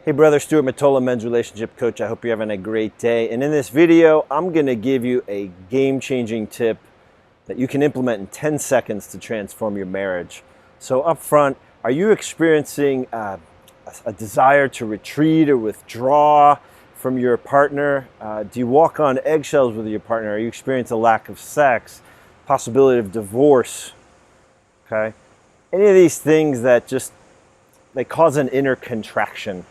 Hey brother, Stuart Matola, men's relationship coach. I hope you're having a great day. And in this video, I'm going to give you a game-changing tip that you can implement in 10 seconds to transform your marriage. So up front, are you experiencing a desire to retreat or withdraw from your partner? Do you walk on eggshells with your partner? Are you experiencing a lack of sex, possibility of divorce? Okay, any of these things that they cause an inner contraction.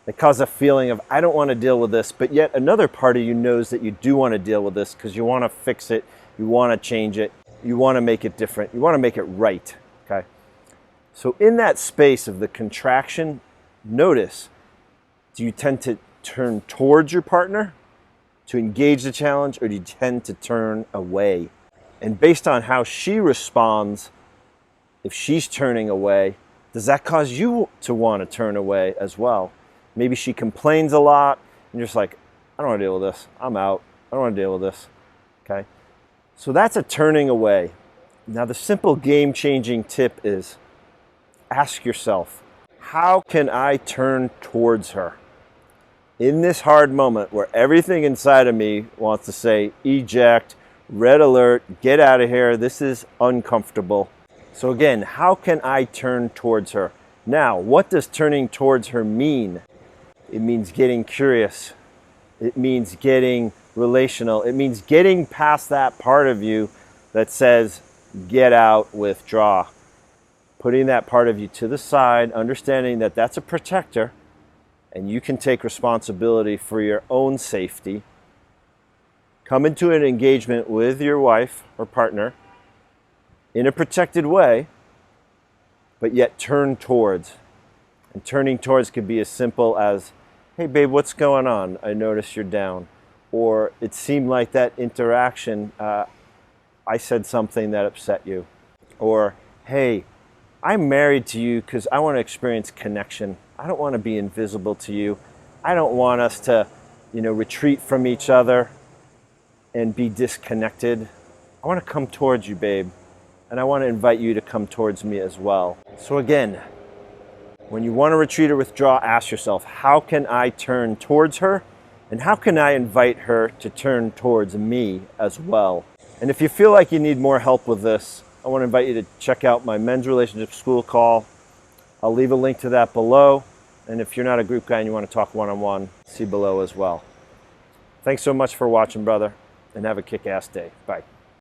They cause a feeling of, I don't want to deal with this, but yet another part of you knows that you do want to deal with this because you want to fix it, you want to change it, you want to make it different, you want to make it right, okay? So in that space of the contraction, notice, do you tend to turn towards your partner to engage the challenge, or do you tend to turn away? And based on how she responds, if she's turning away, does that cause you to want to turn away as well? Maybe she complains a lot, and you're just like, I don't want to deal with this. I'm out. I don't want to deal with this. Okay? So that's a turning away. Now, the simple game-changing tip is ask yourself, how can I turn towards her? In this hard moment where everything inside of me wants to say, eject, red alert, get out of here, this is uncomfortable. So again, how can I turn towards her? Now, what does turning towards her mean? It means getting curious. It means getting relational. It means getting past that part of you that says, get out, withdraw. Putting that part of you to the side, understanding that that's a protector, and you can take responsibility for your own safety. Come into an engagement with your wife or partner in a protected way, but yet turn towards. And turning towards could be as simple as, hey babe, what's going on? I notice you're down. Or it seemed like that interaction, I said something that upset you. Or, hey, I'm married to you because I want to experience connection. I don't want to be invisible to you. I don't want us to, retreat from each other and be disconnected. I want to come towards you, babe. And I want to invite you to come towards me as well. So again, when you want to retreat or withdraw, ask yourself, how can I turn towards her? And how can I invite her to turn towards me as well? And if you feel like you need more help with this, I want to invite you to check out my men's relationship school call. I'll leave a link to that below. And if you're not a group guy and you want to talk one-on-one, see below as well. Thanks so much for watching, brother, and have a kick-ass day. Bye.